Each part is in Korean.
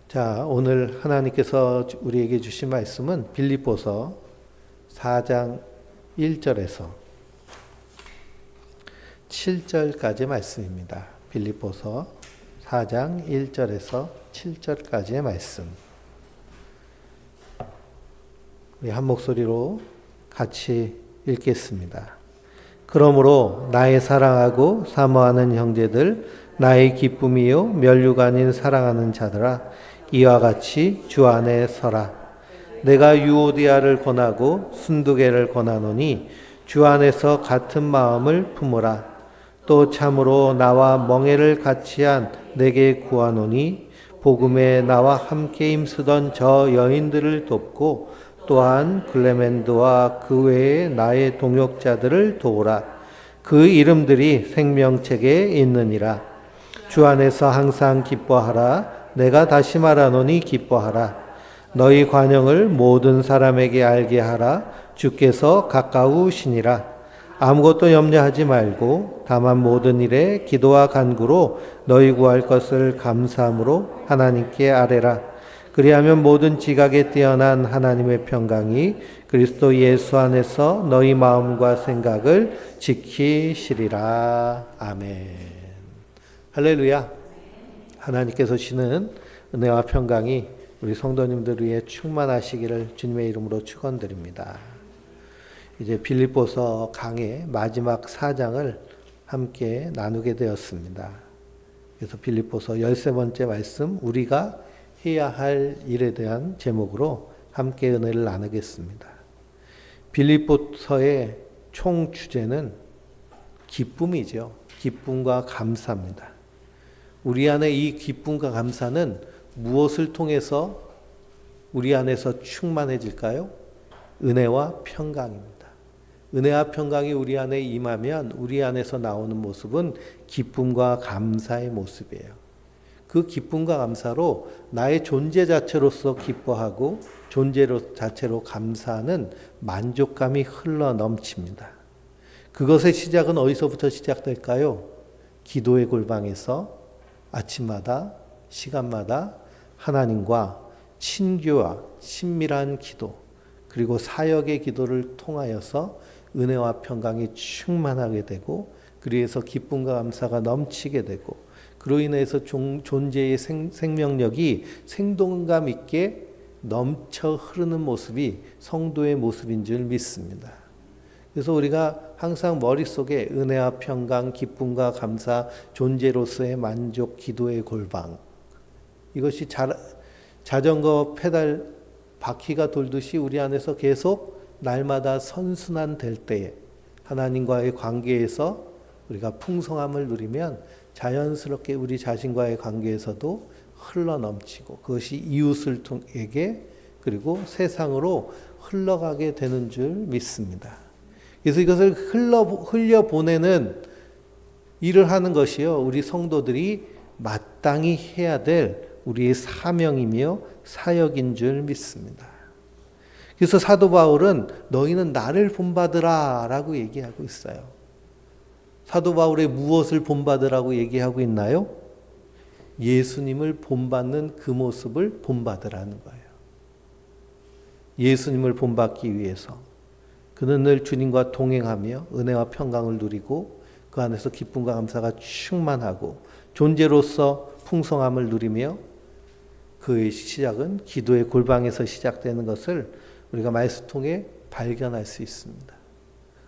자, 오늘 하나님께서 우리에게 주신 말씀은 빌립보서 4장 1절에서 7절까지 말씀입니다. 빌립보서 4장 1절에서 7절까지의 말씀. 우리 한 목소리로 같이 읽겠습니다. 그러므로 나의 사랑하고 사모하는 형제들, 나의 기쁨이요 면류가 아닌 사랑하는 자들아, 이와 같이 주 안에 서라. 내가 유오디아를 권하고 순두개를 권하노니 주 안에서 같은 마음을 품으라. 또 참으로 나와 멍에를 같이 한 내게 구하노니 복음에 나와 함께 힘쓰던 저 여인들을 돕고 또한 클레멘드와 그 외에 나의 동역자들을 도우라. 그 이름들이 생명책에 있느니라. 주 안에서 항상 기뻐하라. 내가 다시 말하노니 기뻐하라. 너희 관용을 모든 사람에게 알게 하라. 주께서 가까우시니라. 아무것도 염려하지 말고 다만 모든 일에 기도와 간구로 너희 구할 것을 감사함으로 하나님께 아뢰라. 그리하면 모든 지각에 뛰어난 하나님의 평강이 그리스도 예수 안에서 너희 마음과 생각을 지키시리라. 아멘. 할렐루야. 하나님께서 주시는 은혜와 평강이 우리 성도님들 위해 충만하시기를 주님의 이름으로 축원드립니다. 이제 빌립보서 강의 마지막 4장을 함께 나누게 되었습니다. 그래서 빌립보서 13번째 말씀, 우리가 해야 할 일에 대한 제목으로 함께 은혜를 나누겠습니다. 빌립보서의 총 주제는 기쁨이죠. 기쁨과 감사입니다. 우리 안에 이 기쁨과 감사는 무엇을 통해서 우리 안에서 충만해질까요? 은혜와 평강입니다. 은혜와 평강이 우리 안에 임하면 우리 안에서 나오는 모습은 기쁨과 감사의 모습이에요. 그 기쁨과 감사로 나의 존재 자체로서 기뻐하고 존재 자체로 감사하는 만족감이 흘러 넘칩니다. 그것의 시작은 어디서부터 시작될까요? 기도의 골방에서 아침마다 시간마다 하나님과 친교와 친밀한 기도 그리고 사역의 기도를 통하여서 은혜와 평강이 충만하게 되고 그래서 기쁨과 감사가 넘치게 되고 그로 인해서 존재의 생명력이 생동감 있게 넘쳐 흐르는 모습이 성도의 모습인 줄 믿습니다. 그래서 우리가 항상 머릿속에 은혜와 평강, 기쁨과 감사, 존재로서의 만족, 기도의 골방 이것이 자전거 페달 바퀴가 돌듯이 우리 안에서 계속 날마다 선순환 될 때에 하나님과의 관계에서 우리가 풍성함을 누리면 자연스럽게 우리 자신과의 관계에서도 흘러넘치고 그것이 이웃을 통해 그리고 세상으로 흘러가게 되는 줄 믿습니다. 그래서 이것을 흘려보내는 일을 하는 것이요. 우리 성도들이 마땅히 해야 될 우리의 사명이며 사역인 줄 믿습니다. 그래서 사도 바울은 너희는 나를 본받으라 라고 얘기하고 있어요. 사도 바울의 무엇을 본받으라고 얘기하고 있나요? 예수님을 본받는 그 모습을 본받으라는 거예요. 예수님을 본받기 위해서 그는 늘 주님과 동행하며 은혜와 평강을 누리고 그 안에서 기쁨과 감사가 충만하고 존재로서 풍성함을 누리며 그의 시작은 기도의 골방에서 시작되는 것을 우리가 말씀 통해 발견할 수 있습니다.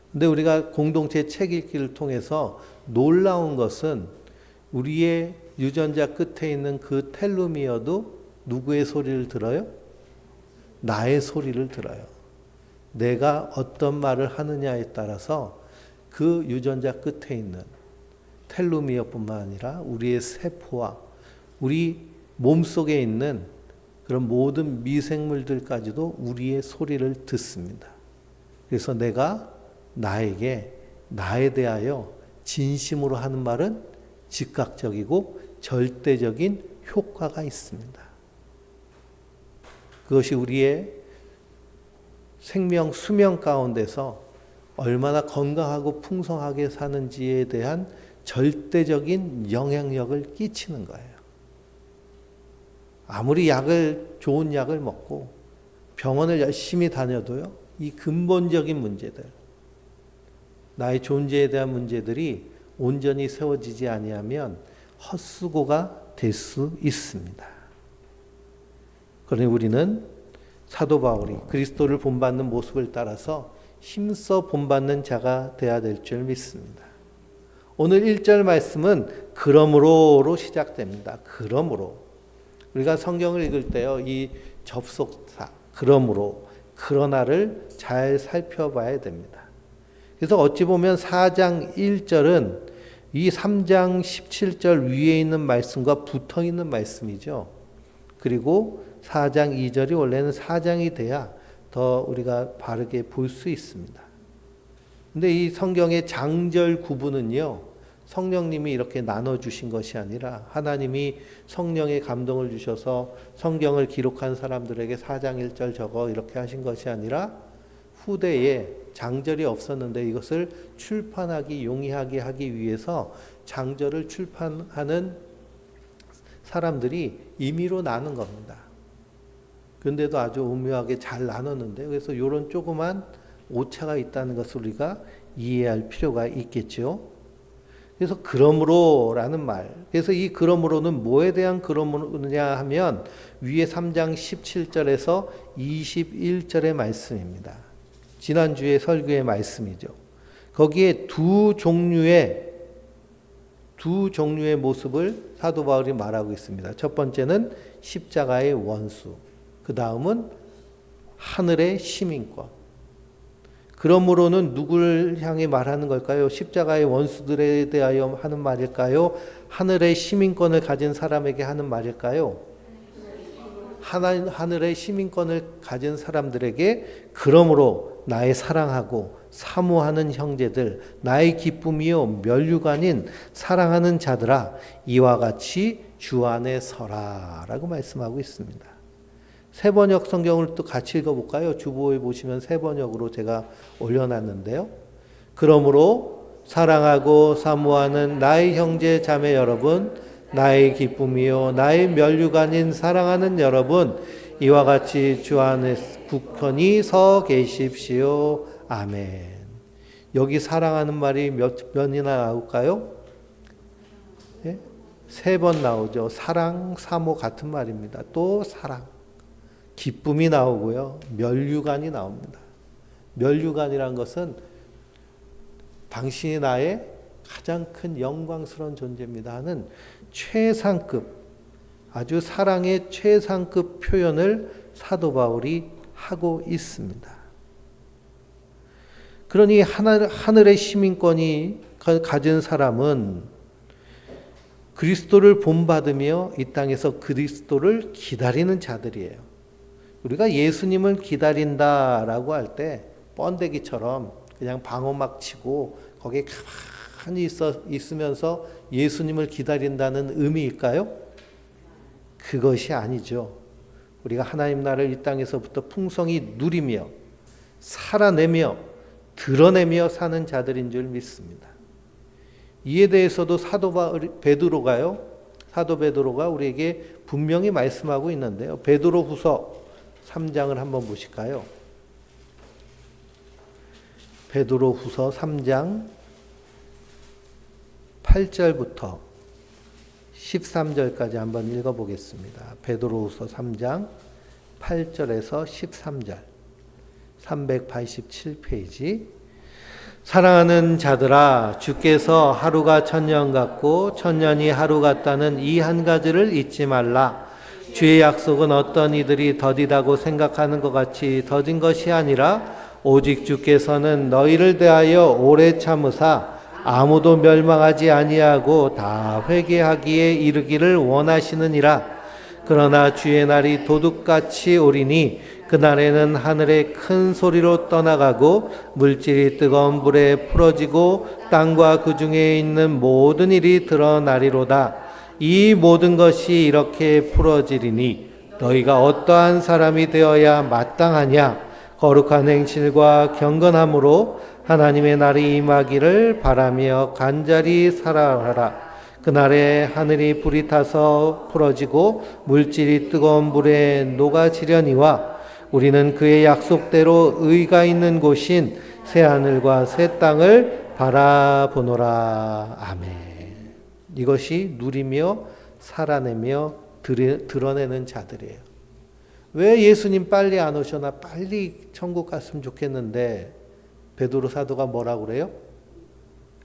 그런데 우리가 공동체 책 읽기를 통해서 놀라운 것은 우리의 유전자 끝에 있는 그 텔로미어도 누구의 소리를 들어요? 나의 소리를 들어요. 내가 어떤 말을 하느냐에 따라서 그 유전자 끝에 있는 텔로미어뿐만 아니라 우리의 세포와 우리 몸속에 있는 그런 모든 미생물들까지도 우리의 소리를 듣습니다. 그래서 내가 나에 대하여 진심으로 하는 말은 즉각적이고 절대적인 효과가 있습니다. 그것이 우리의 생명, 수명 가운데서 얼마나 건강하고 풍성하게 사는지에 대한 절대적인 영향력을 끼치는 거예요. 아무리 좋은 약을 먹고 병원을 열심히 다녀도요, 이 근본적인 문제들, 나의 존재에 대한 문제들이 온전히 세워지지 아니하면 헛수고가 될 수 있습니다. 그러니 우리는 사도 바울이 그리스도를 본받는 모습을 따라서 힘써 본받는 자가 되어야 될 줄 믿습니다. 오늘 1절 말씀은 그러므로로 시작됩니다. 그러므로. 우리가 성경을 읽을 때요, 이 접속사 그러므로, 그러나를 잘 살펴봐야 됩니다. 그래서 어찌 보면 4장 1절은 이 3장 17절 위에 있는 말씀과 붙어 있는 말씀이죠. 그리고 4장 2절이 원래는 4장이 돼야 더 우리가 바르게 볼 수 있습니다. 근데 이 성경의 장절 구분은요, 성령님이 이렇게 나눠주신 것이 아니라 하나님이 성령의 감동을 주셔서 성경을 기록한 사람들에게 4장 1절 적어 이렇게 하신 것이 아니라 후대에 장절이 없었는데 이것을 출판하기 용이하게 하기 위해서 장절을 출판하는 사람들이 임의로 나눈 겁니다. 그런데도 아주 오묘하게 잘 나눴는데, 그래서 이런 조그만 오차가 있다는 것을 우리가 이해할 필요가 있겠죠. 그래서 그러므로라는 말, 그래서 이 그러므로는 뭐에 대한 그러므로냐 하면 위에 3장 17절에서 21절의 말씀입니다. 지난주에 설교의 말씀이죠. 거기에 두 종류의 모습을 사도 바울이 말하고 있습니다. 첫 번째는 십자가의 원수, 그 다음은 하늘의 시민권. 그러므로는 누구를 향해 말하는 걸까요? 십자가의 원수들에 대하여 하는 말일까요? 하늘의 시민권을 가진 사람에게 하는 말일까요? 하늘의 시민권을 가진 사람들에게 그러므로 나의 사랑하고 사모하는 형제들, 나의 기쁨이요 면류관인 사랑하는 자들아, 이와 같이 주 안에 서라 라고 말씀하고 있습니다. 세 번역 성경을 또 같이 읽어볼까요? 주보에 보시면 세 번역으로 제가 올려놨는데요. 그러므로 사랑하고 사모하는 나의 형제 자매 여러분, 나의 기쁨이요 나의 면류관인 사랑하는 여러분, 이와 같이 주 안에 굳건히 서 계십시오. 아멘. 여기 사랑하는 말이 몇 번이나 나올까요? 네? 3번 나오죠. 사랑, 사모 같은 말입니다. 또 사랑. 기쁨이 나오고요. 면류관이 나옵니다. 면류관이란 것은 당신이 나의 가장 큰 영광스러운 존재입니다 하는 최상급, 아주 사랑의 최상급 표현을 사도 바울이 하고 있습니다. 그러니 하늘의 시민권이 가진 사람은 그리스도를 본받으며 이 땅에서 그리스도를 기다리는 자들이에요. 우리가 예수님을 기다린다라고 할 때 번데기처럼 그냥 방어막 치고 거기에 가만히 있으면서 예수님을 기다린다는 의미일까요? 그것이 아니죠. 우리가 하나님 나라를 이 땅에서부터 풍성히 누리며 살아내며 드러내며 사는 자들인 줄 믿습니다. 이에 대해서도 사도 베드로가 우리에게 분명히 말씀하고 있는데요. 베드로후서 3장을 한번 보실까요? 베드로후서 3장 8절부터 13절까지 한번 읽어보겠습니다. 베드로후서 3장 8절에서 13절, 387페이지. 사랑하는 자들아, 주께서 하루가 천년 같고 천년이 하루 같다는 이 한 가지를 잊지 말라. 주의 약속은 어떤 이들이 더디다고 생각하는 것 같이 더딘 것이 아니라 오직 주께서는 너희를 대하여 오래 참으사 아무도 멸망하지 아니하고 다 회개하기에 이르기를 원하시느니라. 그러나 주의 날이 도둑같이 오리니 그날에는 하늘에 큰 소리로 떠나가고 물질이 뜨거운 불에 풀어지고 땅과 그 중에 있는 모든 일이 드러나리로다. 이 모든 것이 이렇게 풀어지리니 너희가 어떠한 사람이 되어야 마땅하냐? 거룩한 행실과 경건함으로 하나님의 날이 임하기를 바라며 간절히 살아가라. 그날에 하늘이 불이 타서 풀어지고 물질이 뜨거운 물에 녹아지려니와 우리는 그의 약속대로 의가 있는 곳인 새 하늘과 새 땅을 바라보노라. 아멘. 이것이 누리며 살아내며 드러내는 자들이에요. 왜 예수님 빨리 안 오셔? 나 빨리 천국 갔으면 좋겠는데 베드로 사도가 뭐라고 그래요?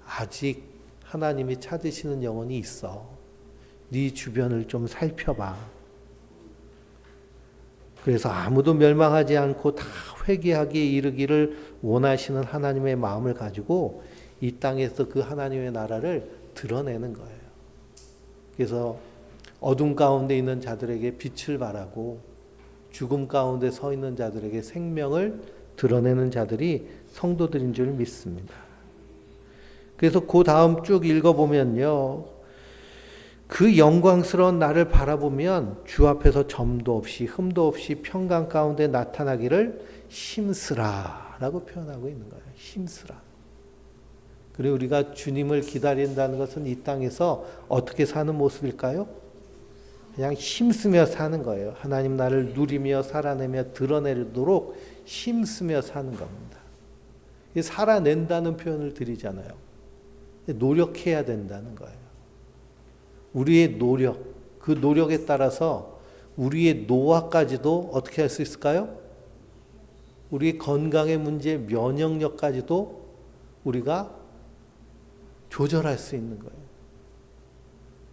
아직 하나님이 찾으시는 영혼이 있어. 네 주변을 좀 살펴봐. 그래서 아무도 멸망하지 않고 다 회개하기에 이르기를 원하시는 하나님의 마음을 가지고 이 땅에서 그 하나님의 나라를 드러내는 거예요. 그래서 어둠 가운데 있는 자들에게 빛을 발하고 죽음 가운데 서 있는 자들에게 생명을 드러내는 자들이 성도들인 줄 믿습니다. 그래서 그 다음 쭉 읽어보면요. 그 영광스러운 나를 바라보면 주 앞에서 점도 없이 흠도 없이 평강 가운데 나타나기를 힘쓰라 라고 표현하고 있는 거예요. 힘쓰라. 그리고 우리가 주님을 기다린다는 것은 이 땅에서 어떻게 사는 모습일까요? 그냥 힘쓰며 사는 거예요. 하나님 나를 누리며 살아내며 드러내도록 힘쓰며 사는 겁니다. 살아낸다는 표현을 드리잖아요. 노력해야 된다는 거예요. 우리의 노력, 그 노력에 따라서 우리의 노화까지도 어떻게 할 수 있을까요? 우리의 건강의 문제, 면역력까지도 우리가 조절할 수 있는 거예요.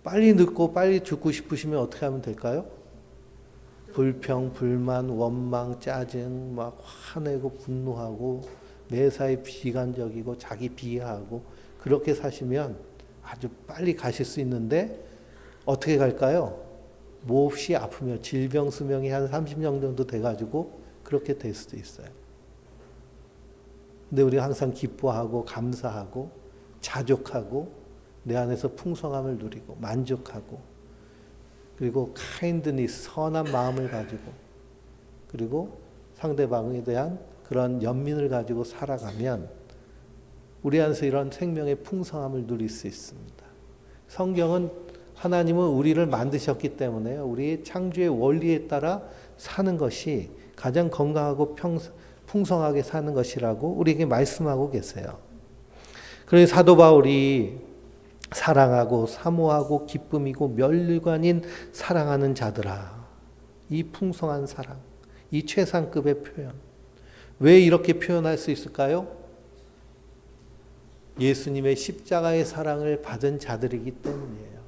빨리 늙고 빨리 죽고 싶으시면 어떻게 하면 될까요? 불평, 불만, 원망, 짜증, 막 화내고 분노하고 매사에 비관적이고 자기 비하하고 그렇게 사시면 아주 빨리 가실 수 있는데 어떻게 갈까요? 몹시 아프며 질병 수명이 한 30년 정도 돼가지고 그렇게 될 수도 있어요. 근데 우리가 항상 기뻐하고 감사하고 자족하고 내 안에서 풍성함을 누리고 만족하고 그리고 카인드니스 선한 마음을 가지고 그리고 상대방에 대한 그런 연민을 가지고 살아가면 우리 안에서 이런 생명의 풍성함을 누릴 수 있습니다. 성경은 하나님은 우리를 만드셨기 때문에 우리의 창조의 원리에 따라 사는 것이 가장 건강하고 풍성하게 사는 것이라고 우리에게 말씀하고 계세요. 그래서 사도 바울이 사랑하고 사모하고 기쁨이고 면류관인 사랑하는 자들아, 이 풍성한 사랑, 이 최상급의 표현, 왜 이렇게 표현할 수 있을까요? 예수님의 십자가의 사랑을 받은 자들이기 때문이에요.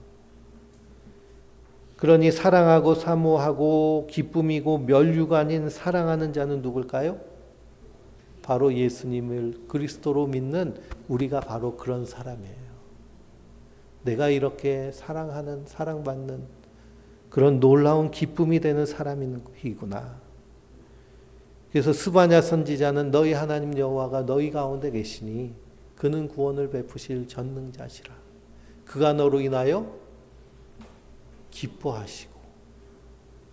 그러니 사랑하고 사모하고 기쁨이고 면류관인 사랑하는 자는 누굴까요? 바로 예수님을 그리스도로 믿는 우리가 바로 그런 사람이에요. 내가 이렇게 사랑하는, 사랑받는 그런 놀라운 기쁨이 되는 사람이구나. 그래서 스바냐 선지자는 너희 하나님 여호와가 너희 가운데 계시니 그는 구원을 베푸실 전능자시라. 그가 너로 인하여 기뻐하시고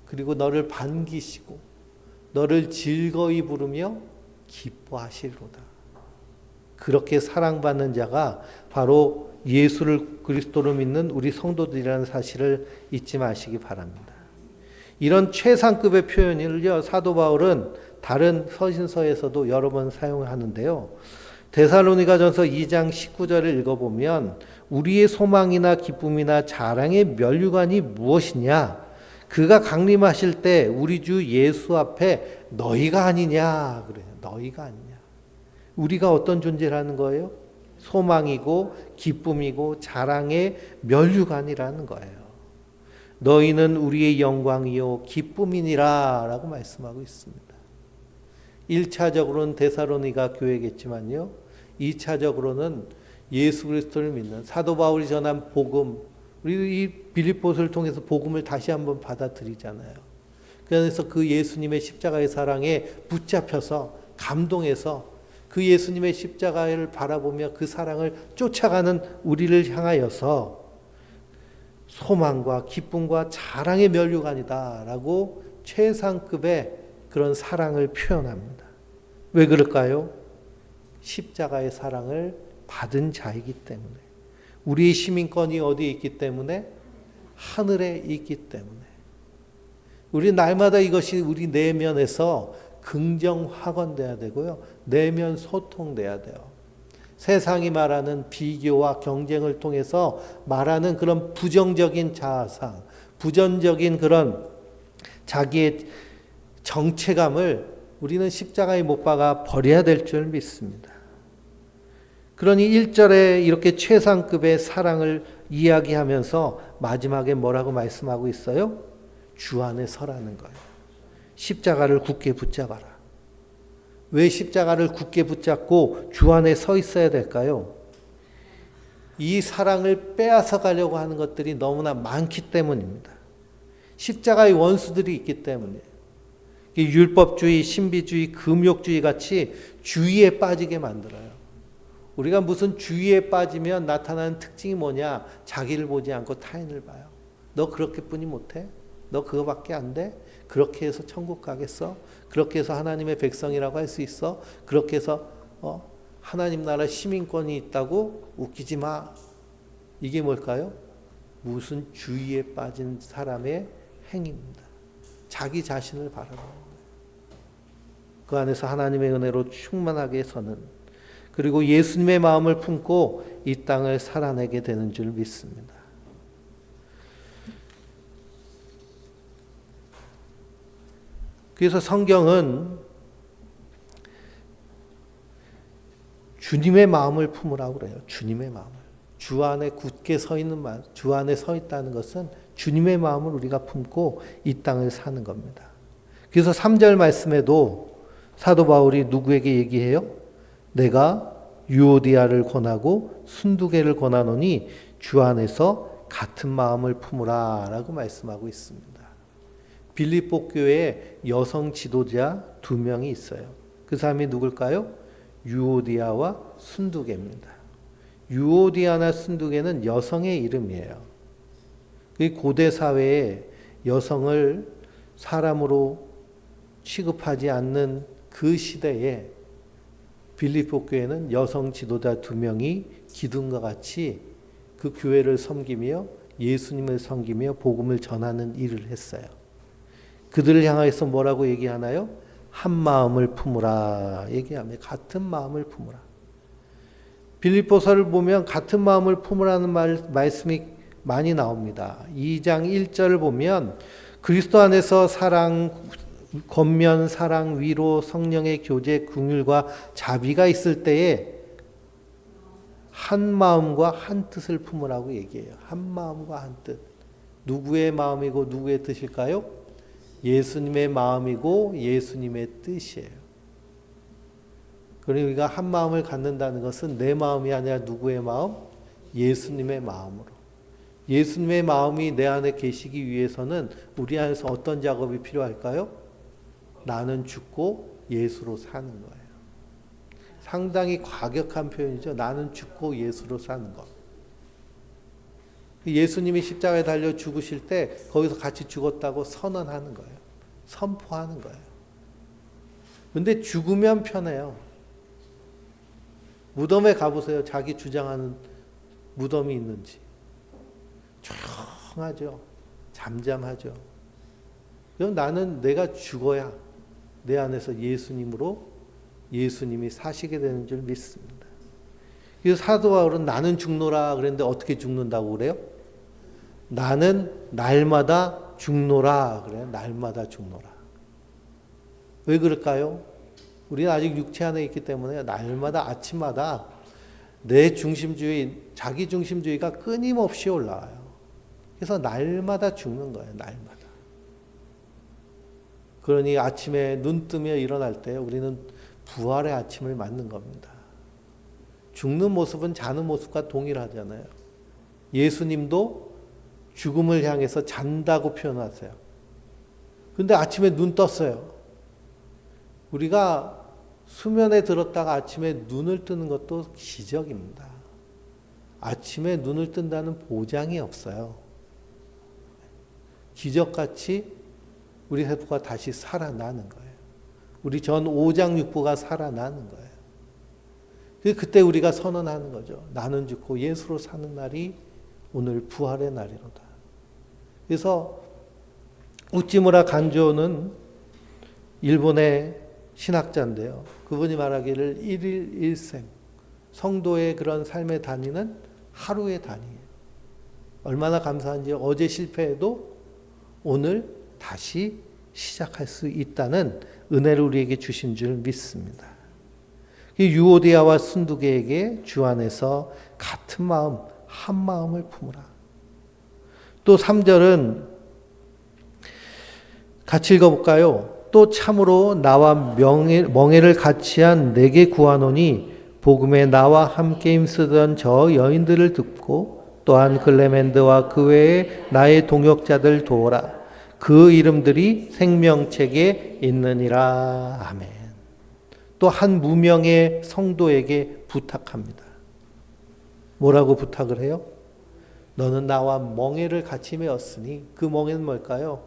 그리고 너를 반기시고 너를 즐거이 부르며 기뻐하시리로다. 그렇게 사랑받는 자가 바로 예수를 그리스도로 믿는 우리 성도들이라는 사실을 잊지 마시기 바랍니다. 이런 최상급의 표현을요, 사도 바울은 다른 서신서에서도 여러 번 사용하는데요. 데살로니가전서 2장 19절을 읽어보면 우리의 소망이나 기쁨이나 자랑의 면류관이 무엇이냐? 그가 강림하실 때 우리 주 예수 앞에 너희가 아니냐 그래요. 너희가 아니냐. 우리가 어떤 존재라는 거예요? 소망이고 기쁨이고 자랑의 면류관이라는 거예요. 너희는 우리의 영광이요 기쁨이니라 라고 말씀하고 있습니다. 1차적으로는 데살로니가 교회겠지만요. 2차적으로는 예수 그리스도를 믿는 사도 바울이 전한 복음, 우리 이 빌립보서를 통해서 복음을 다시 한번 받아들이잖아요. 그래서 그 예수님의 십자가의 사랑에 붙잡혀서 감동해서 그 예수님의 십자가를 바라보며 그 사랑을 쫓아가는 우리를 향하여서 소망과 기쁨과 자랑의 면류관이다라고 최상급의 그런 사랑을 표현합니다. 왜 그럴까요? 십자가의 사랑을 받은 자이기 때문에 우리의 시민권이 어디에 있기 때문에? 하늘에 있기 때문에. 우리 날마다 이것이 우리 내면에서 긍정 확언돼야 되고요. 내면 소통돼야 돼요. 세상이 말하는 비교와 경쟁을 통해서 말하는 그런 부정적인 자아상, 부정적인 그런 자기의 정체감을 우리는 십자가에 못 박아 버려야 될 줄 믿습니다. 그러니 1절에 이렇게 최상급의 사랑을 이야기하면서 마지막에 뭐라고 말씀하고 있어요? 주 안에 서라는 거예요. 십자가를 굳게 붙잡아라. 왜 십자가를 굳게 붙잡고 주 안에 서 있어야 될까요? 이 사랑을 빼앗아 가려고 하는 것들이 너무나 많기 때문입니다. 십자가의 원수들이 있기 때문에. 율법주의, 신비주의, 금욕주의 같이 주의에 빠지게 만들어요. 우리가 무슨 주의에 빠지면 나타나는 특징이 뭐냐? 자기를 보지 않고 타인을 봐요. 너 그렇게뿐이 못해? 너 그거밖에 안 돼? 그렇게 해서 천국 가겠어? 그렇게 해서 하나님의 백성이라고 할 수 있어? 그렇게 해서 하나님 나라 시민권이 있다고? 웃기지 마. 이게 뭘까요? 무슨 주의에 빠진 사람의 행위입니다. 자기 자신을 바라보는 거예요. 그 안에서 하나님의 은혜로 충만하게 서는, 그리고 예수님의 마음을 품고 이 땅을 살아내게 되는 줄 믿습니다. 그래서 성경은 주님의 마음을 품으라고 그래요. 주님의 마음을. 주 안에 굳게 서 있는 말, 주 안에 서 있다는 것은 주님의 마음을 우리가 품고 이 땅을 사는 겁니다. 그래서 3절 말씀에도 사도 바울이 누구에게 얘기해요? 내가 유오디아를 권하고 순두개를 권하노니 주 안에서 같은 마음을 품으라 라고 말씀하고 있습니다. 빌립보 교회에 여성 지도자 2명이 있어요. 그 사람이 누굴까요? 유오디아와 순두개입니다. 유오디아나 순두개는 여성의 이름이에요. 고대 사회에 여성을 사람으로 취급하지 않는 그 시대에 빌립보 교회는 여성 지도자 2명이 기둥과 같이 그 교회를 섬기며 예수님을 섬기며 복음을 전하는 일을 했어요. 그들을 향해서 뭐라고 얘기하나요? 한 마음을 품으라 얘기하며 같은 마음을 품으라. 빌립보서를 보면 같은 마음을 품으라는 말씀이 많이 나옵니다. 2장 1절을 보면 그리스도 안에서 사랑, 권면, 사랑, 위로, 성령의 교제, 긍휼과 자비가 있을 때에 한 마음과 한 뜻을 품으라고 얘기해요. 한 마음과 한 뜻. 누구의 마음이고 누구의 뜻일까요? 예수님의 마음이고 예수님의 뜻이에요. 그러니 우리가 한 마음을 갖는다는 것은 내 마음이 아니라 누구의 마음? 예수님의 마음으로. 예수님의 마음이 내 안에 계시기 위해서는 우리 안에서 어떤 작업이 필요할까요? 나는 죽고 예수로 사는 거예요. 상당히 과격한 표현이죠. 나는 죽고 예수로 사는 것. 예수님이 십자가에 달려 죽으실 때 거기서 같이 죽었다고 선언하는 거예요. 선포하는 거예요. 근데 죽으면 편해요. 무덤에 가보세요. 자기 주장하는 무덤이 있는지. 조용하죠. 잠잠하죠. 그럼 나는 내가 죽어야 내 안에서 예수님으로 예수님이 사시게 되는 줄 믿습니다. 그래서 사도 바울은 나는 죽노라 그랬는데 어떻게 죽는다고 그래요? 나는 날마다 죽노라 그래요. 날마다 죽노라. 왜 그럴까요? 우리는 아직 육체 안에 있기 때문에 날마다 아침마다 내 중심주의, 자기 중심주의가 끊임없이 올라와요. 그래서 날마다 죽는 거예요. 날마다. 그러니 아침에 눈 뜨며 일어날 때 우리는 부활의 아침을 맞는 겁니다. 죽는 모습은 자는 모습과 동일하잖아요. 예수님도 죽음을 향해서 잔다고 표현하세요. 근데 아침에 눈 떴어요. 우리가 수면에 들었다가 아침에 눈을 뜨는 것도 기적입니다. 아침에 눈을 뜬다는 보장이 없어요. 기적같이 우리 세포가 다시 살아나는 거예요. 우리 전 5장 6부가 살아나는 거예요. 그때 우리가 선언하는 거죠. 나는 죽고 예수로 사는 날이 오늘 부활의 날이로다. 그래서 우찌무라 간조는 일본의 신학자인데요. 그분이 말하기를 일일 일생, 성도의 그런 삶의 단위는 하루의 단위예요. 얼마나 감사한지 어제 실패해도 오늘 다시 시작할 수 있다는 은혜를 우리에게 주신 줄 믿습니다. 유오디아와 순두개에게 주 안에서 같은 마음, 한 마음을 품으라. 또 3절은 같이 읽어볼까요? 또 참으로 나와 멍에를 같이 한 내게 구하노니 복음에 나와 함께 힘쓰던 저 여인들을 듣고 또한 클레멘드와 그 외에 나의 동역자들 도우라. 그 이름들이 생명책에 있느니라. 아멘. 또 한 무명의 성도에게 부탁합니다. 뭐라고 부탁을 해요? 너는 나와 멍에를 같이 메었으니 그 멍에는 뭘까요?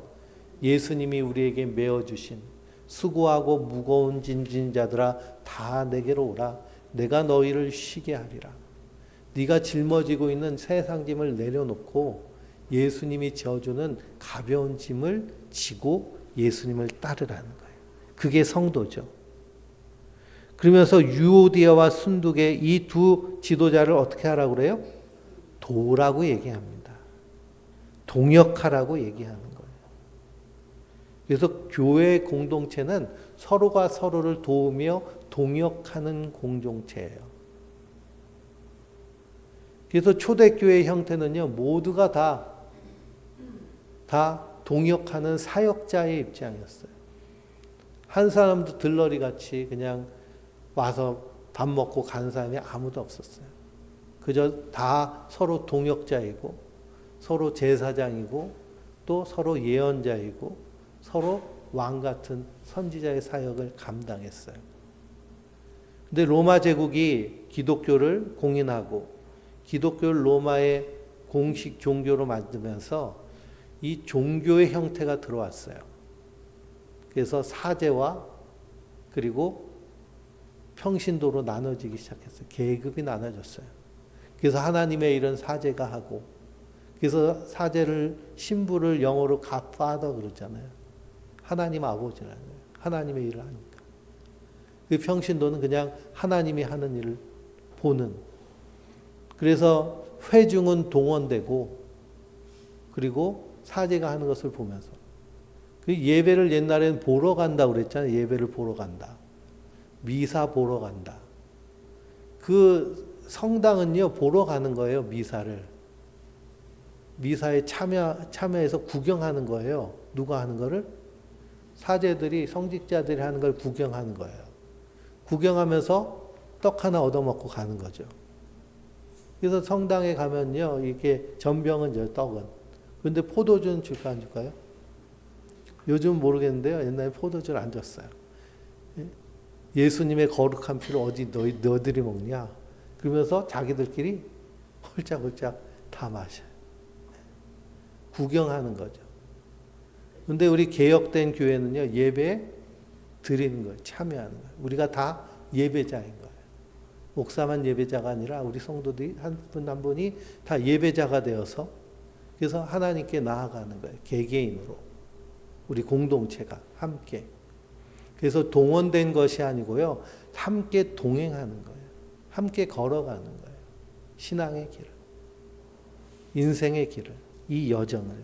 예수님이 우리에게 메어주신 수고하고 무거운 짐진 자들아 다 내게로 오라. 내가 너희를 쉬게 하리라. 네가 짊어지고 있는 세상 짐을 내려놓고 예수님이 져주는 가벼운 짐을 지고 예수님을 따르라는 거예요. 그게 성도죠. 그러면서 유오디아와 순두개 이 두 지도자를 어떻게 하라고 그래요? 도우라고 얘기합니다. 동역하라고 얘기하는 거예요. 그래서 교회 공동체는 서로가 서로를 도우며 동역하는 공동체예요. 그래서 초대교회의 형태는요, 모두가 다 동역하는 사역자의 입장이었어요. 한 사람도 들러리 같이 그냥 와서 밥 먹고 가는 사람이 아무도 없었어요. 그저 다 서로 동역자이고, 서로 제사장이고, 또 서로 예언자이고, 서로 왕 같은 선지자의 사역을 감당했어요. 근데 로마 제국이 기독교를 공인하고, 기독교를 로마의 공식 종교로 만들면서 이 종교의 형태가 들어왔어요. 그래서 사제와 그리고 평신도로 나눠지기 시작했어요. 계급이 나눠졌어요. 그래서 하나님의 일은 사제가 하고, 그래서 사제를 신부를 영어로 God Father 그러잖아요. 하나님 아버지라는 거예요. 하나님의 일을 하니까. 그 평신도는 그냥 하나님이 하는 일을 보는. 그래서 회중은 동원되고, 그리고 사제가 하는 것을 보면서. 그 예배를 옛날에는 보러 간다고 그랬잖아요. 예배를 보러 간다. 미사 보러 간다. 그 성당은요, 보러 가는 거예요, 미사를. 미사에 참여해서 구경하는 거예요. 누가 하는 거를? 사제들이, 성직자들이 하는 걸 구경하는 거예요. 구경하면서 떡 하나 얻어먹고 가는 거죠. 그래서 성당에 가면요, 이게 전병은 저 떡은. 근데 포도주는 줄까 안 줄까요? 요즘 모르겠는데요. 옛날에 포도주를 안 줬어요. 예수님의 거룩한 피를 어디 너희들이 먹냐? 그러면서 자기들끼리 홀짝홀짝 다 마셔요. 구경하는 거죠. 근데 우리 개혁된 교회는요, 예배 드리는 거예요. 참여하는 거예요. 우리가 다 예배자인 거예요. 목사만 예배자가 아니라 우리 성도들이 한 분 한 분이 다 예배자가 되어서 그래서 하나님께 나아가는 거예요. 개개인으로. 우리 공동체가 함께. 그래서 동원된 것이 아니고요. 함께 동행하는 거예요. 함께 걸어가는 거예요. 신앙의 길을. 인생의 길을. 이 여정을.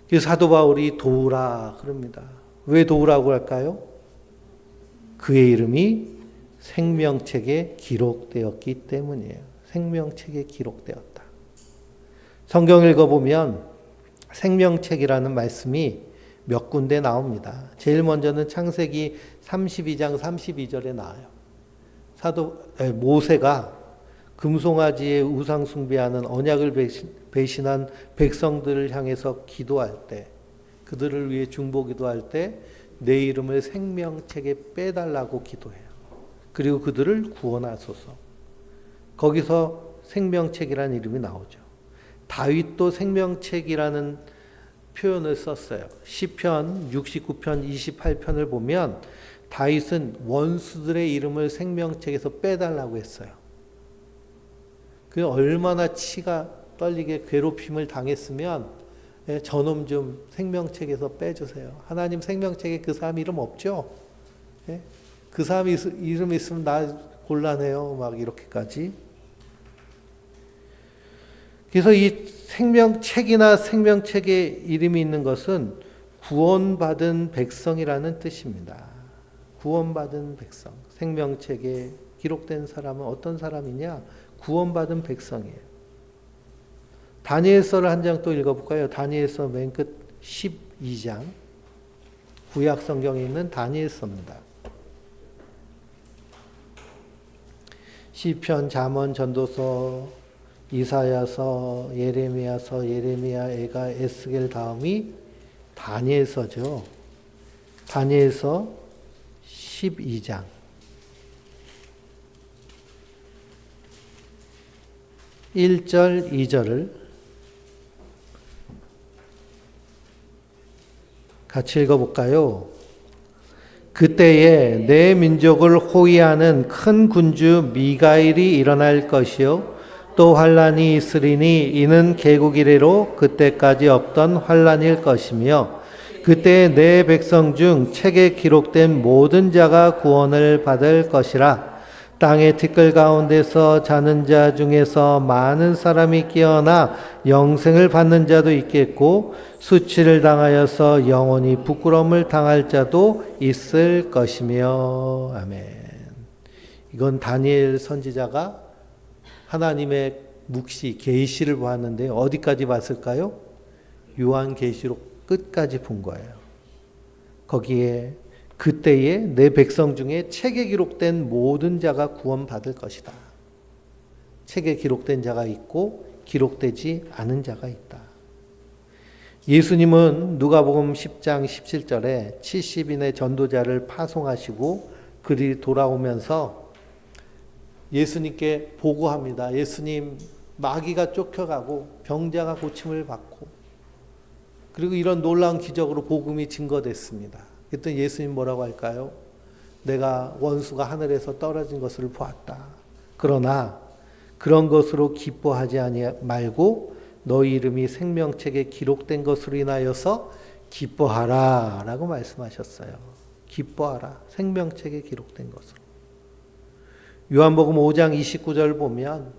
그래서 사도 바울이 도우라 그럽니다. 왜 도우라고 할까요? 그의 이름이 생명책에 기록되었기 때문이에요. 생명책에 기록되었다. 성경 읽어보면 생명책이라는 말씀이 몇 군데 나옵니다. 제일 먼저는 창세기 32장 32절에 나와요. 모세가 금송아지의 우상 숭배하는 언약을 배신한 백성들을 향해서 기도할 때, 그들을 위해 중보기도할 때 내 이름을 생명책에 빼달라고 기도해요. 그리고 그들을 구원하소서. 거기서 생명책이라는 이름이 나오죠. 다윗도 생명책이라는 표현을 썼어요. 시편 69편 28편을 보면 다윗은 원수들의 이름을 생명책에서 빼달라고 했어요. 그 얼마나 치가 떨리게 괴롭힘을 당했으면 저놈 좀 생명책에서 빼주세요. 하나님 생명책에 그 사람 이름 없죠? 그 사람 이름 있으면 나 곤란해요. 막 이렇게까지. 그래서 이 생명책이나 생명책에 이름이 있는 것은 구원받은 백성이라는 뜻입니다. 구원받은 백성. 생명책에 기록된 사람은 어떤 사람이냐? 구원받은 백성이에요. 다니엘서를 한 장 또 읽어볼까요? 다니엘서 맨 끝 12장. 구약 성경에 있는 다니엘서입니다. 시편, 잠언, 전도서, 이사야서, 예레미야서, 예레미야, 에가, 에스겔 다음이 다니엘서죠. 다니엘서 12장. 1절, 2절을 같이 읽어볼까요? 그때에 내 민족을 호위하는 큰 군주 미가일이 일어날 것이요 또 환란이 있으리니 이는 개국 이래로 그때까지 없던 환란일 것이며 그때 내 백성 중 책에 기록된 모든 자가 구원을 받을 것이라. 땅의 티끌 가운데서 자는 자 중에서 많은 사람이 깨어나 영생을 받는 자도 있겠고 수치를 당하여서 영원히 부끄러움을 당할 자도 있을 것이며. 아멘. 이건 다니엘 선지자가 하나님의 묵시, 계시를 보았는데 어디까지 봤을까요? 요한계시록 끝까지 본 거예요. 거기에 그때에 내 백성 중에 책에 기록된 모든 자가 구원받을 것이다. 책에 기록된 자가 있고 기록되지 않은 자가 있다. 예수님은 누가복음 10장 17절에 70인의 전도자를 파송하시고 그들이 돌아오면서 예수님께 보고합니다. 예수님, 마귀가 쫓겨가고 병자가 고침을 받고 그리고 이런 놀라운 기적으로 복음이 증거됐습니다. 그랬더니 예수님 뭐라고 할까요? 내가 원수가 하늘에서 떨어진 것을 보았다. 그러나 그런 것으로 기뻐하지 말고 너희 이름이 생명책에 기록된 것으로 인하여서 기뻐하라 라고 말씀하셨어요. 기뻐하라. 생명책에 기록된 것으로. 요한복음 5장 29절 보면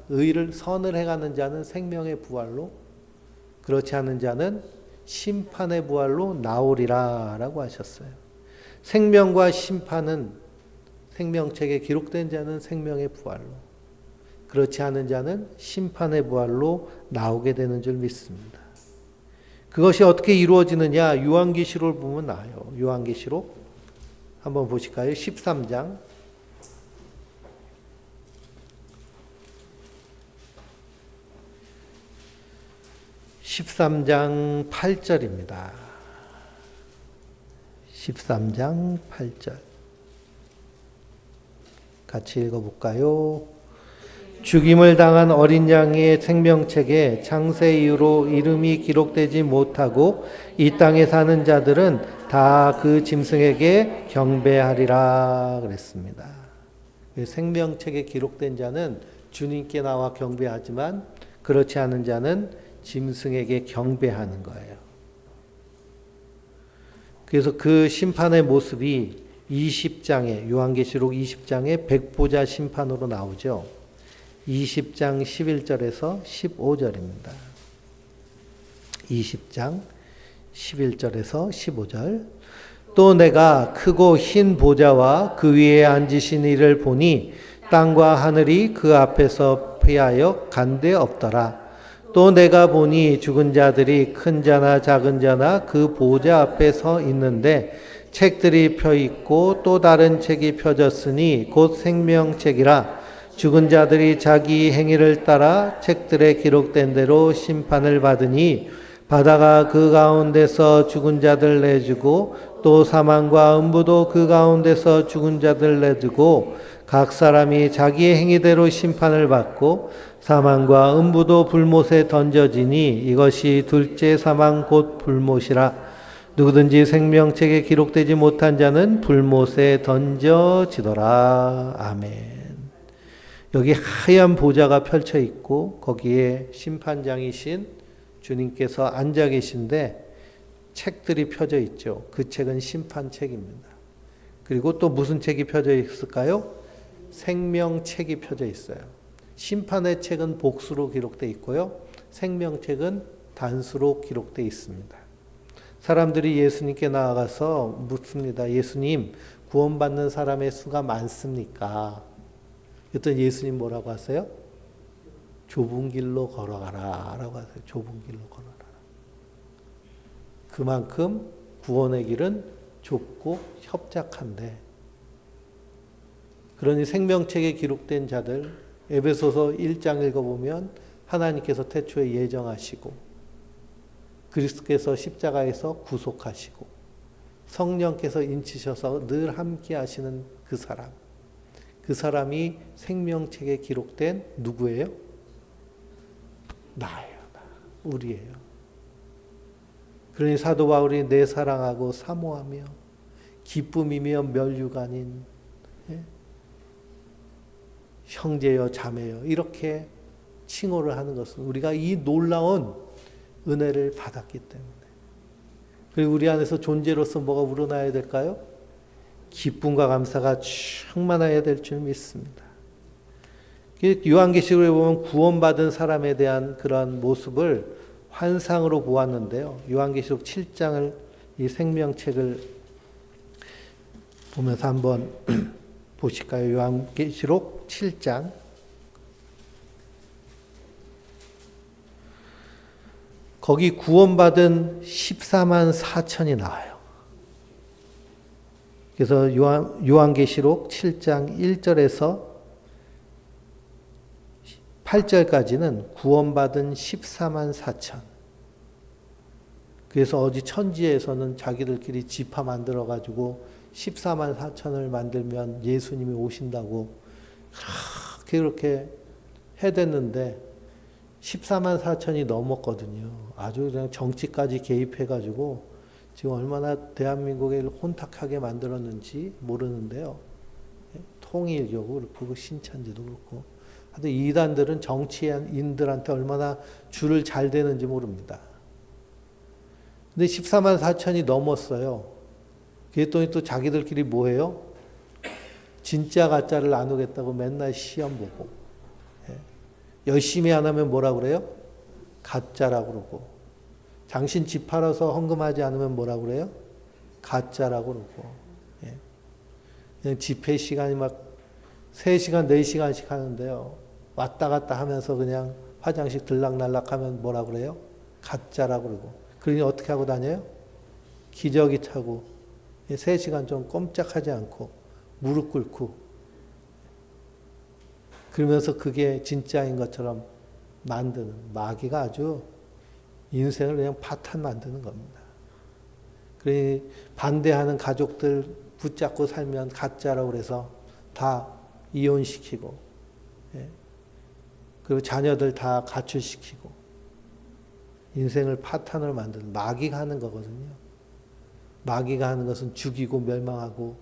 선을 행하는 자는 생명의 부활로 그렇지 않은 자는 심판의 부활로 나오리라 라고 하셨어요. 생명과 심판은 생명책에 기록된 자는 생명의 부활로 그렇지 않은 자는 심판의 부활로 나오게 되는 줄 믿습니다. 그것이 어떻게 이루어지느냐? 요한계시록을 보면 나와요. 요한계시록 한번 보실까요? 13장 13장 8절입니다. 13장 8절. 같이 읽어볼까요? 죽임을 당한 어린 양의 생명책에 창세 이후로 이름이 기록되지 못하고 이 땅에 사는 자들은 다 그 짐승에게 경배하리라 그랬습니다. 생명책에 기록된 자는 주님께 나와 경배하지만 그렇지 않은 자는 짐승에게 경배하는 거예요. 그래서 그 심판의 모습이 20장에 요한계시록 20장에 백보자 심판으로 나오죠. 20장 11절에서 15절입니다. 20장 11절에서 15절. 또 내가 크고 흰 보좌와 그 위에 앉으신 이를 보니 땅과 하늘이 그 앞에서 피하여 간데 없더라. 또 내가 보니 죽은 자들이 큰 자나 작은 자나 그 보좌 앞에 서 있는데 책들이 펴 있고 또 다른 책이 펴졌으니 곧 생명책이라. 죽은 자들이 자기 행위를 따라 책들에 기록된 대로 심판을 받으니 바다가 그 가운데서 죽은 자들 내주고 또 사망과 음부도 그 가운데서 죽은 자들 내주고 각 사람이 자기의 행위대로 심판을 받고 사망과 음부도 불못에 던져지니 이것이 둘째 사망 곧 불못이라. 누구든지 생명책에 기록되지 못한 자는 불못에 던져지더라. 아멘. 여기 하얀 보좌가 펼쳐 있고 거기에 심판장이신 주님께서 앉아 계신데 책들이 펴져 있죠. 그 책은 심판책입니다. 그리고 또 무슨 책이 펴져 있을까요? 생명책이 펴져 있어요. 심판의 책은 복수로 기록되어 있고요. 생명책은 단수로 기록되어 있습니다. 사람들이 예수님께 나아가서 묻습니다. 예수님, 구원받는 사람의 수가 많습니까? 그랬더니 예수님 뭐라고 하세요? 좁은 길로 걸어가라 라고 하세요. 좁은 길로 걸어라. 그만큼 구원의 길은 좁고 협착한데, 그러니 생명책에 기록된 자들, 에베소서 1장 읽어보면 하나님께서 태초에 예정하시고 그리스도께서 십자가에서 구속하시고 성령께서 인치셔서 늘 함께 하시는 그 사람, 그 사람이 생명책에 기록된 누구예요? 나예요. 우리예요. 그러니 사도 바울이 내 사랑하고 사모하며 기쁨이며 면류관인 형제여 자매여 이렇게 칭호를 하는 것은 우리가 이 놀라운 은혜를 받았기 때문에. 그리고 우리 안에서 존재로서 뭐가 우러나야 될까요? 기쁨과 감사가 충만해야 될 줄 믿습니다. 요한계시록에 보면 구원받은 사람에 대한 그런 모습을 환상으로 보았는데요. 요한계시록 7장을 이 생명책을 보면서 한번 보실까요? 요한계시록 7장 거기 구원받은 14만 4천이 나와요. 그래서 요한계시록 7장 1절에서 8절까지는 구원받은 14만 4천. 그래서 어디 천지에서는 자기들끼리 지파 만들어가지고 14만 4천을 만들면 예수님이 오신다고 그렇게 해댔는데 14만 4천이 넘었거든요. 아주 그냥 정치까지 개입해가지고 지금 얼마나 대한민국을 혼탁하게 만들었는지 모르는데요. 통일교도 그렇고 신천지도 그렇고 하여튼 이단들은 정치인들한테 얼마나 줄을 잘 대는지 모릅니다. 근데 14만 4천이 넘었어요. 그랬더니 또 자기들끼리 뭐해요? 진짜 가짜를 나누겠다고 맨날 시험 보고 열심히 안 하면 뭐라고 그래요? 가짜라고 그러고 당신 집 팔아서 헌금하지 않으면 뭐라고 그래요? 가짜라고 그러고 그냥 집회 시간이 막 3시간, 4시간씩 하는데요. 왔다 갔다 하면서 그냥 화장실 들락날락 하면 뭐라고 그래요? 가짜라고 그러고 그러니 어떻게 하고 다녀요? 기저귀 차고 3시간 좀 꼼짝하지 않고 무릎 꿇고 그러면서 그게 진짜인 것처럼 만드는 마귀가 아주 인생을 그냥 파탄 만드는 겁니다. 그러니 반대하는 가족들 붙잡고 살면 가짜라고 그래서 다 이혼시키고 그리고 자녀들 다 가출시키고 인생을 파탄을 만드는 마귀가 하는 거거든요. 마귀가 하는 것은 죽이고 멸망하고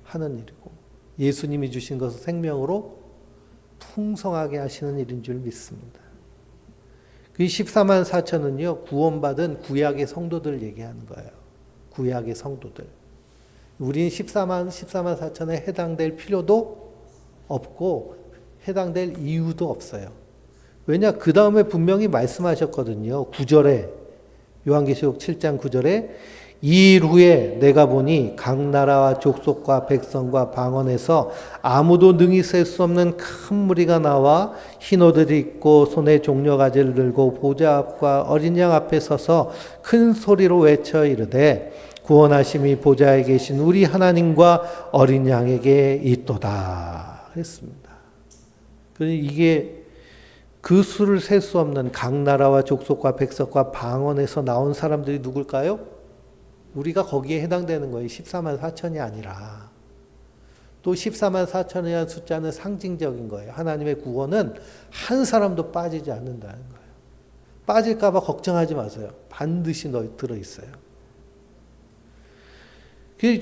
하는 일이고 예수님이 주신 것은 생명으로 풍성하게 하시는 일인 줄 믿습니다. 그 14만 4천은요, 구원받은 구약의 성도들 얘기하는 거예요. 구약의 성도들. 우리는 14만 4천에 해당될 필요도 없고, 해당될 이유도 없어요. 왜냐, 그 다음에 분명히 말씀하셨거든요. 9절에, 요한계시록 7장 9절에, 이 일 후에 내가 보니 각 나라와 족속과 백성과 방언에서 아무도 능히 셀 수 없는 큰 무리가 나와 흰 옷을 입고 손에 종려가지를 들고 보좌 앞과 어린 양 앞에 서서 큰 소리로 외쳐 이르되 구원하심이 보좌에 계신 우리 하나님과 어린 양에게 있도다 했습니다. 그러니 이게 그 수를 셀 수 없는 각 나라와 족속과 백성과 방언에서 나온 사람들이 누굴까요? 우리가 거기에 해당되는 거예요. 14만 4천이 아니라. 또 14만 4천이라는 숫자는 상징적인 거예요. 하나님의 구원은 한 사람도 빠지지 않는다는 거예요. 빠질까 봐 걱정하지 마세요. 반드시 들어있어요. 그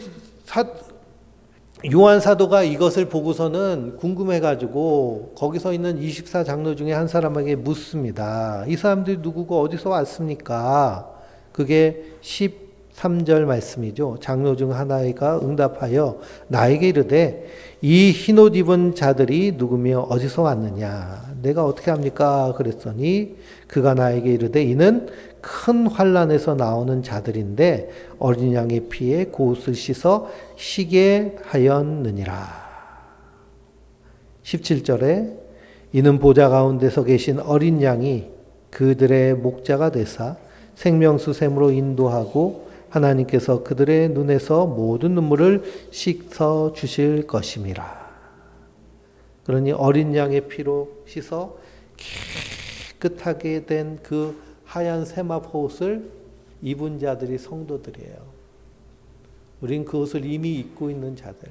요한 사도가 이것을 보고서는 궁금해가지고 거기서 있는 24장로 중에 한 사람에게 묻습니다. 이 사람들이 누구고 어디서 왔습니까? 그게 13절 말씀이죠. 장로 중 하나가 응답하여 나에게 이르되 이 흰옷 입은 자들이 누구며 어디서 왔느냐? 내가 어떻게 합니까? 그랬더니 그가 나에게 이르되 이는 큰 환난에서 나오는 자들인데 어린 양의 피에 그 옷을 씻어 쉬게 하였느니라. 17절에 이는 보좌 가운데서 계신 어린 양이 그들의 목자가 되사 생명수 샘으로 인도하고 하나님께서 그들의 눈에서 모든 눈물을 씻어 주실 것임이라. 그러니 어린 양의 피로 씻어 깨끗하게 된 그 하얀 세마포 옷을 입은 자들이 성도들이에요. 우린 그 옷을 이미 입고 있는 자들.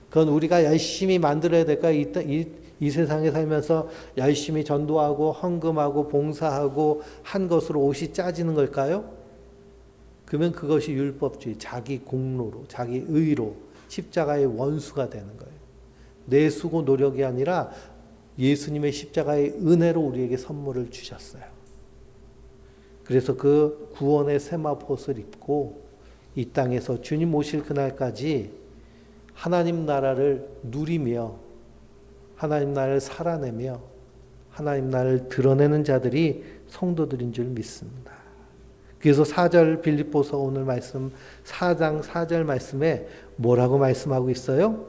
그건 우리가 열심히 만들어야 될까? 이 세상에 살면서 열심히 전도하고 헌금하고 봉사하고 한 것으로 옷이 짜지는 걸까요? 그러면 그것이 율법주의, 자기 공로로, 자기 의로 십자가의 원수가 되는 거예요. 내 수고 노력이 아니라 예수님의 십자가의 은혜로 우리에게 선물을 주셨어요. 그래서 그 구원의 세마포옷을 입고 이 땅에서 주님 오실 그날까지 하나님 나라를 누리며 하나님 나라를 살아내며 하나님 나라를 드러내는 자들이 성도들인 줄 믿습니다. 그래서 4절 빌립보서 오늘 말씀 4장 4절 말씀에 뭐라고 말씀하고 있어요?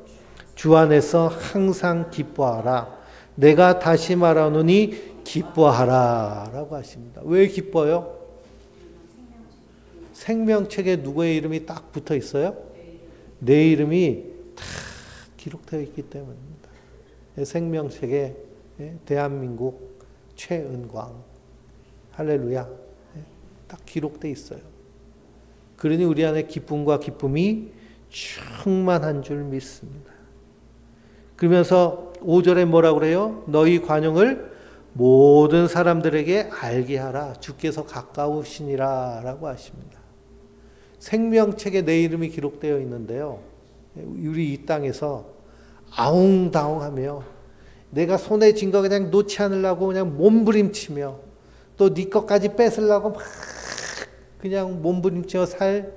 주 안에서 항상 기뻐하라. 내가 다시 말하노니 기뻐하라 라고 하십니다. 왜 기뻐요? 생명책에 누구의 이름이 딱 붙어 있어요? 내 이름이 다 기록되어 있기 때문입니다. 생명책에 대한민국 최은광 할렐루야 딱 기록되어 있어요. 그러니 우리 안에 기쁨과 기쁨이 충만한 줄 믿습니다. 그러면서 5절에 뭐라고 그래요? 너희 관용을 모든 사람들에게 알게 하라. 주께서 가까우시니라 라고 하십니다. 생명책에 내 이름이 기록되어 있는데요. 우리 이 땅에서 아웅다웅하며 내가 손에 쥔 거 그냥 놓지 않으려고 그냥 몸부림치며 또 네 것까지 뺏으려고 막 그냥 몸부림치며 살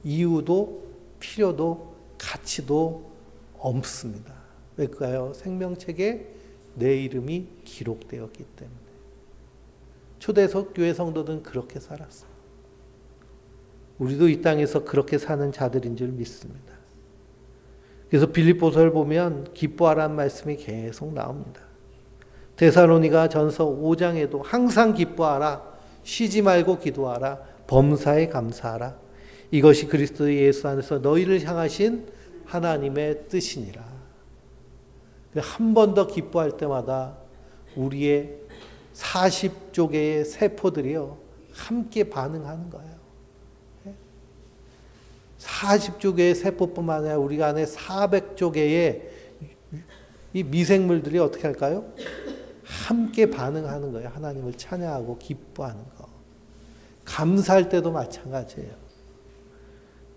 이유도 필요도 가치도 없습니다. 왜일까요? 생명책에 내 이름이 기록되었기 때문에. 초대석 교회 성도들은 그렇게 살았어요. 우리도 이 땅에서 그렇게 사는 자들인 줄 믿습니다. 그래서 빌립보서를 보면 기뻐하라는 말씀이 계속 나옵니다. 데살로니가 전서 5장에도 항상 기뻐하라, 쉬지 말고 기도하라, 범사에 감사하라. 이것이 그리스도 예수 안에서 너희를 향하신 하나님의 뜻이니라. 한 번 더 기뻐할 때마다 우리의 40조 개의 세포들이요 함께 반응하는 거예요. 40조 개의 세포뿐만 아니라 우리 안에 400조 개의 이 미생물들이 어떻게 할까요? 함께 반응하는 거예요. 하나님을 찬양하고 기뻐하는 거. 감사할 때도 마찬가지예요.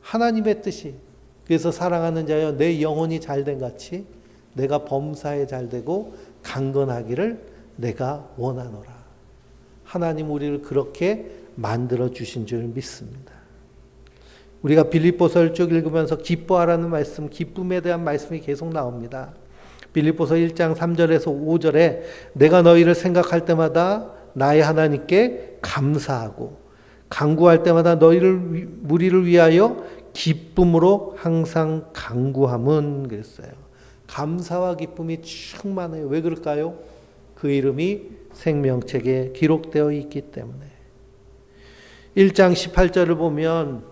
하나님의 뜻이. 그래서 사랑하는 자여 내 영혼이 잘된 같이 내가 범사에 잘되고 강건하기를 내가 원하노라. 하나님 우리를 그렇게 만들어 주신 줄 믿습니다. 우리가 빌립보서를 쭉 읽으면서 기뻐하라는 말씀, 기쁨에 대한 말씀이 계속 나옵니다. 빌립보서 1장 3절에서 5절에 내가 너희를 생각할 때마다 나의 하나님께 감사하고 간구할 때마다 무리를 위하여 기쁨으로 항상 간구함은 그랬어요. 감사와 기쁨이 충만해요. 왜 그럴까요? 그 이름이 생명책에 기록되어 있기 때문에. 1장 18절을 보면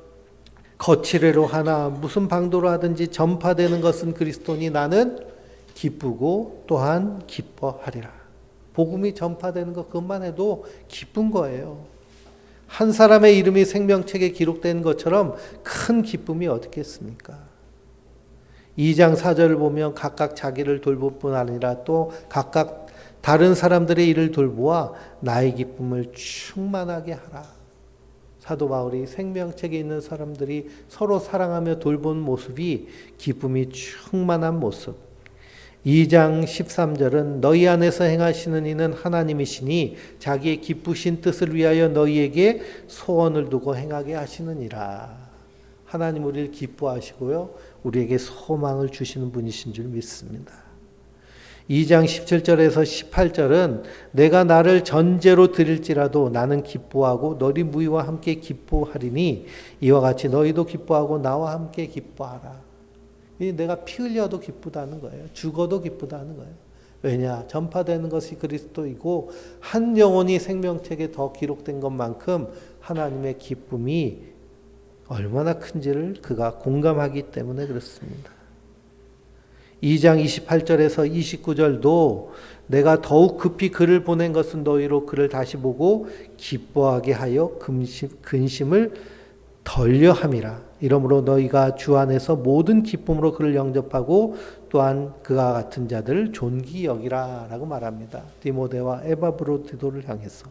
거칠애로 하나 무슨 방도로 하든지 전파되는 것은 그리스도니 나는 기쁘고 또한 기뻐하리라. 복음이 전파되는 것 그것만 해도 기쁜 거예요. 한 사람의 이름이 생명책에 기록된 것처럼 큰 기쁨이 어떻겠습니까? 2장 4절을 보면 각각 자기를 돌볼 뿐 아니라 또 각각 다른 사람들의 일을 돌보아 나의 기쁨을 충만하게 하라. 사도 바울이 생명책에 있는 사람들이 서로 사랑하며 돌보는 모습이 기쁨이 충만한 모습. 2장 13절은 너희 안에서 행하시는 이는 하나님이시니 자기의 기쁘신 뜻을 위하여 너희에게 소원을 두고 행하게 하시느니라. 하나님 우리를 기뻐하시고요. 우리에게 소망을 주시는 분이신 줄 믿습니다. 2장 17절에서 18절은 내가 나를 전제로 드릴지라도 나는 기뻐하고 너희 무리와 함께 기뻐하리니 이와 같이 너희도 기뻐하고 나와 함께 기뻐하라. 내가 피 흘려도 기쁘다는 거예요. 죽어도 기쁘다는 거예요. 왜냐? 전파되는 것이 그리스도이고 한 영혼이 생명책에 더 기록된 것만큼 하나님의 기쁨이 얼마나 큰지를 그가 공감하기 때문에 그렇습니다. 2장 28절에서 29절도 내가 더욱 급히 그를 보낸 것은 너희로 그를 다시 보고 기뻐하게 하여 근심을 덜려 함이라. 이러므로 너희가 주 안에서 모든 기쁨으로 그를 영접하고 또한 그와 같은 자들을 존귀 여기라 라고 말합니다. 디모데와 에바브로디도를 향해서.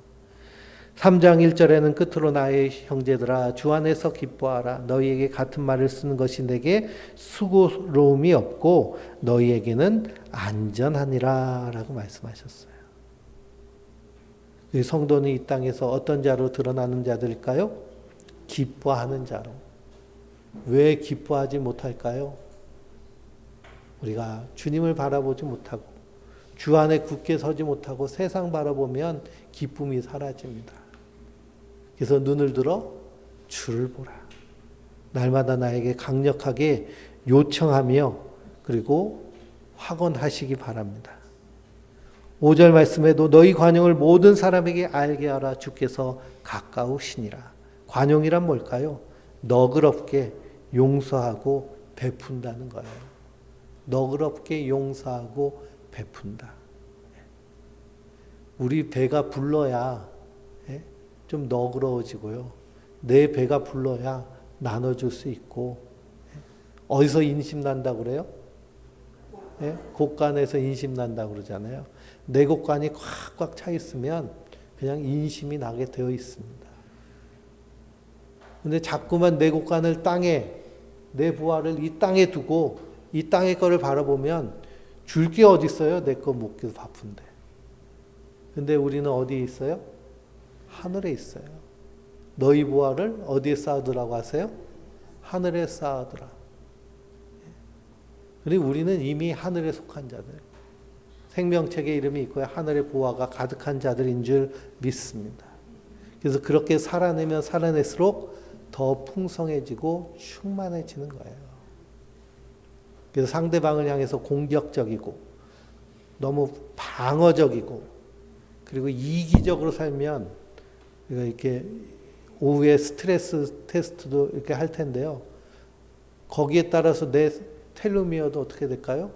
3장 1절에는 끝으로 나의 형제들아 주 안에서 기뻐하라. 너희에게 같은 말을 쓰는 것이 내게 수고로움이 없고 너희에게는 안전하니라 라고 말씀하셨어요. 성도는 이 땅에서 어떤 자로 드러나는 자들일까요? 기뻐하는 자로. 왜 기뻐하지 못할까요? 우리가 주님을 바라보지 못하고 주 안에 굳게 서지 못하고 세상 바라보면 기쁨이 사라집니다. 그래서 눈을 들어 주를 보라. 날마다 나에게 강력하게 요청하며 그리고 확언하시기 바랍니다. 5절 말씀에도 너희 관용을 모든 사람에게 알게 하라. 주께서 가까우시니라. 관용이란 뭘까요? 너그럽게 용서하고 베푼다는 거예요. 너그럽게 용서하고 베푼다. 우리 배가 불러야 좀 너그러워지고요. 내 배가 불러야 나눠줄 수 있고. 어디서 인심 난다고 그래요? 곳간에서 인심 난다고 그러잖아요. 내 곳간이 꽉꽉 차 있으면 그냥 인심이 나게 되어 있습니다. 근데 자꾸만 내 곳간을 땅에, 내 부하를 이 땅에 두고 이 땅의 거를 바라보면 줄 게 어디 있어요? 내 거 먹기도 바쁜데. 근데 우리는 어디에 있어요? 하늘에 있어요. 너희 부하를 어디에 쌓아두라고 하세요? 하늘에 쌓아두라. 그리고 우리는 이미 하늘에 속한 자들. 생명책에 이름이 있고 하늘의 보화가 가득한 자들인 줄 믿습니다. 그래서 그렇게 살아내면 살아낼수록 더 풍성해지고 충만해지는 거예요. 그래서 상대방을 향해서 공격적이고 너무 방어적이고 그리고 이기적으로 살면 이렇게 오후에 스트레스 테스트도 이렇게 할 텐데요. 거기에 따라서 내 텔로미어도 어떻게 될까요?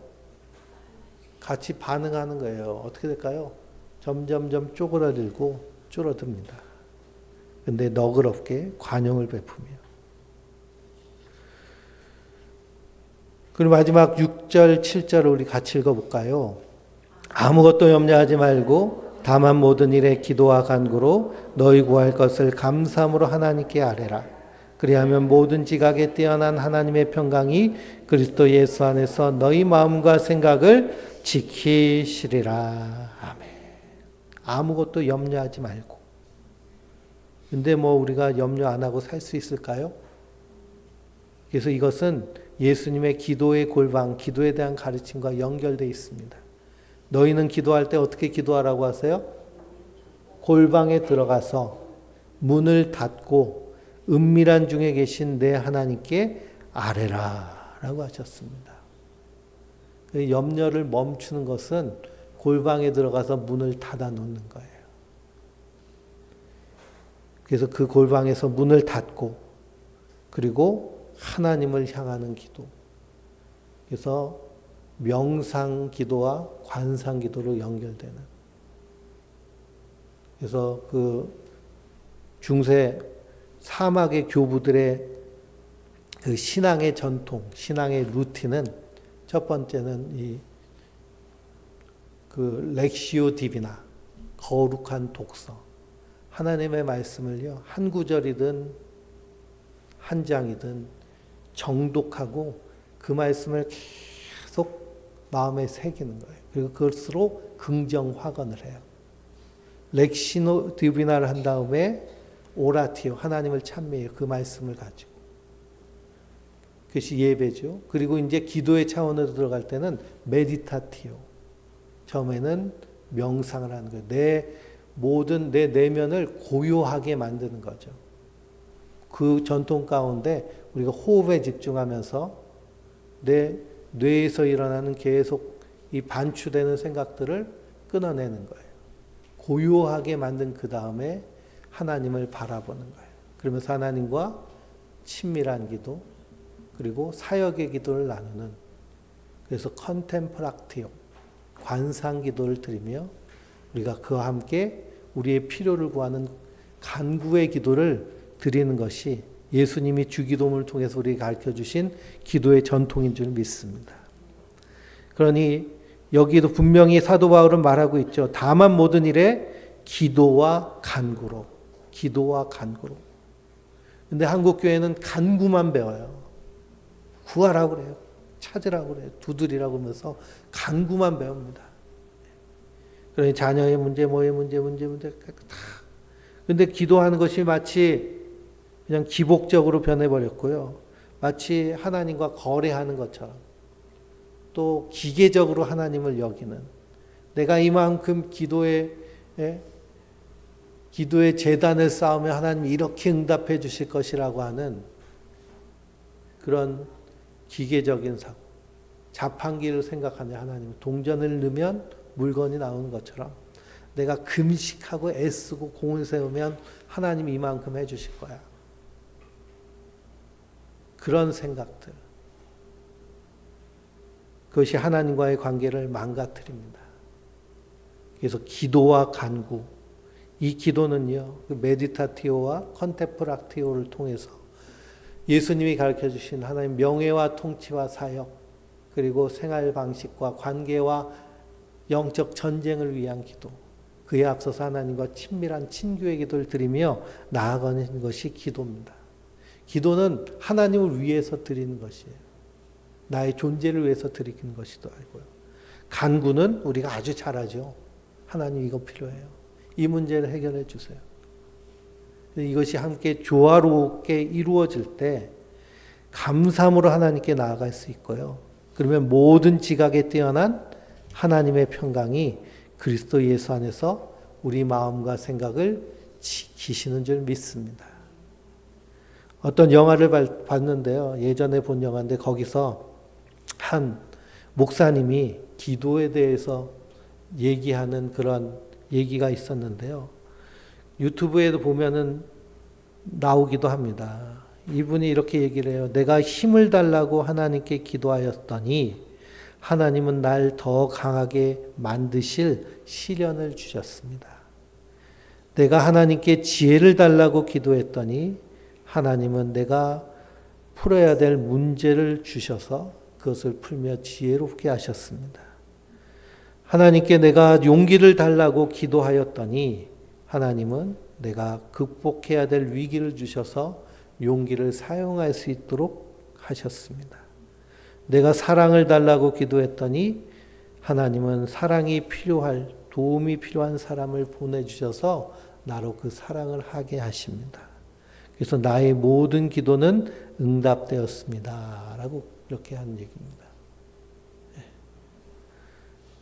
같이 반응하는 거예요. 어떻게 될까요? 점점점 쪼그라들고 줄어듭니다. 근데 너그럽게 관용을 베푸며. 그리고 마지막 6절, 7절을 우리 같이 읽어볼까요? 아무것도 염려하지 말고 다만 모든 일에 기도와 간구로 너희 구할 것을 감사함으로 하나님께 아뢰라. 그리하면 모든 지각에 뛰어난 하나님의 평강이 그리스도 예수 안에서 너희 마음과 생각을 지키시리라. 아멘. 아무것도 염려하지 말고. 근데 우리가 염려 안 하고 살 수 있을까요? 그래서 이것은 예수님의 기도의 골방, 기도에 대한 가르침과 연결되어 있습니다. 너희는 기도할 때 어떻게 기도하라고 하세요? 골방에 들어가서 문을 닫고 은밀한 중에 계신 내 하나님께 아뢰라 라고 하셨습니다. 염려를 멈추는 것은 골방에 들어가서 문을 닫아 놓는 거예요. 그래서 그 골방에서 문을 닫고 그리고 하나님을 향하는 기도. 그래서 명상 기도와 관상 기도로 연결되는. 그래서 그 중세 사막의 교부들의 그 신앙의 전통, 신앙의 루틴은 첫 번째는 그 렉시오 디비나, 거룩한 독서. 하나님의 말씀을요, 한 구절이든 한 장이든 정독하고 그 말씀을 계속 마음에 새기는 거예요. 그리고 그것으로 긍정 확언을 해요. 렉시노 디비나를 한 다음에 오라티오, 하나님을 찬미해요. 그 말씀을 가지고. 그것이 예배죠. 그리고 이제 기도의 차원으로 들어갈 때는 메디타티오. 처음에는 명상을 하는 거예요. 내 모든 내 내면을 고요하게 만드는 거죠. 그 전통 가운데 우리가 호흡에 집중하면서 내 뇌에서 일어나는 계속 이 반추되는 생각들을 끊어내는 거예요. 고요하게 만든 그 다음에 하나님을 바라보는 거예요. 그러면서 하나님과 친밀한 기도, 그리고 사역의 기도를 나누는, 그래서 컨템플락티오, 관상 기도를 드리며 우리가 그와 함께 우리의 필요를 구하는 간구의 기도를 드리는 것이 예수님이 주기도문을 통해서 우리에게 가르쳐 주신 기도의 전통인 줄 믿습니다. 그러니 여기도 분명히 사도 바울은 말하고 있죠. 다만 모든 일에 기도와 간구로. 기도와 간구로. 근데 한국 교회는 간구만 배워요. 구하라고 그래요. 찾으라고 그래요. 두드리라고 하면서 간구만 배웁니다. 그러니 자녀의 문제, 뭐의 문제 다. 근데 기도하는 것이 마치 그냥 기복적으로 변해버렸고요. 마치 하나님과 거래하는 것처럼 또 기계적으로 하나님을 여기는, 내가 이만큼 기도의 재단을 쌓으면 하나님이 이렇게 응답해 주실 것이라고 하는 그런 기계적인 사고, 자판기를 생각하는 하나님, 동전을 넣으면 물건이 나오는 것처럼 내가 금식하고 애쓰고 공을 세우면 하나님이 이만큼 해 주실 거야. 그런 생각들. 그것이 하나님과의 관계를 망가뜨립니다. 그래서 기도와 간구, 이 기도는요, 그 메디타티오와 컨테프락티오를 통해서 예수님이 가르쳐 주신 하나님 명예와 통치와 사역, 그리고 생활 방식과 관계와 영적 전쟁을 위한 기도, 그에 앞서서 하나님과 친밀한 친교의 기도를 드리며 나아가는 것이 기도입니다. 기도는 하나님을 위해서 드리는 것이에요. 나의 존재를 위해서 드리는 것이도 아니고요. 간구는 우리가 아주 잘하죠. 하나님 이거 필요해요. 이 문제를 해결해 주세요. 이것이 함께 조화롭게 이루어질 때 감사함으로 하나님께 나아갈 수 있고요. 그러면 모든 지각에 뛰어난 하나님의 평강이 그리스도 예수 안에서 우리 마음과 생각을 지키시는 줄 믿습니다. 어떤 영화를 봤는데요. 예전에 본 영화인데 거기서 한 목사님이 기도에 대해서 얘기하는 그런 얘기가 있었는데요. 유튜브에도 보면은 나오기도 합니다. 이분이 이렇게 얘기를 해요. 내가 힘을 달라고 하나님께 기도하였더니 하나님은 날 더 강하게 만드실 시련을 주셨습니다. 내가 하나님께 지혜를 달라고 기도했더니 하나님은 내가 풀어야 될 문제를 주셔서 그것을 풀며 지혜롭게 하셨습니다. 하나님께 내가 용기를 달라고 기도하였더니 하나님은 내가 극복해야 될 위기를 주셔서 용기를 사용할 수 있도록 하셨습니다. 내가 사랑을 달라고 기도했더니 하나님은 사랑이 필요할, 도움이 필요한 사람을 보내주셔서 나로 그 사랑을 하게 하십니다. 그래서 나의 모든 기도는 응답되었습니다. 라고 이렇게 한 얘기입니다.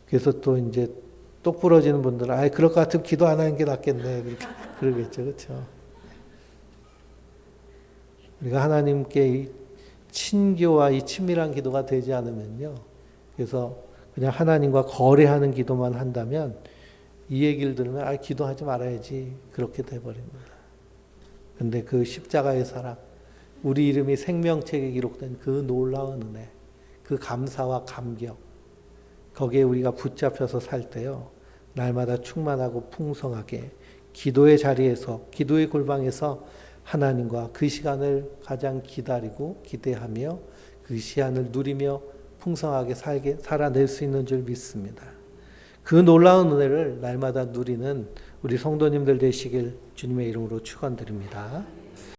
그래서 또 이제 똑 부러지는 분들은, 그럴 것 같으면 기도 안 하는 게 낫겠네. 그러겠죠. 그렇죠. 우리가 하나님께 친교와 이 친밀한 기도가 되지 않으면요. 그래서 그냥 하나님과 거래하는 기도만 한다면 이 얘기를 들으면 기도하지 말아야지. 그렇게 돼버립니다. 근데 그 십자가의 사랑, 우리 이름이 생명책에 기록된 그 놀라운 은혜, 그 감사와 감격, 거기에 우리가 붙잡혀서 살 때요, 날마다 충만하고 풍성하게 기도의 자리에서, 기도의 골방에서 하나님과 그 시간을 가장 기다리고 기대하며 그 시간을 누리며 풍성하게 살아낼 수 있는 줄 믿습니다. 그 놀라운 은혜를 날마다 누리는 우리 성도님들 되시길 주님의 이름으로 축원드립니다.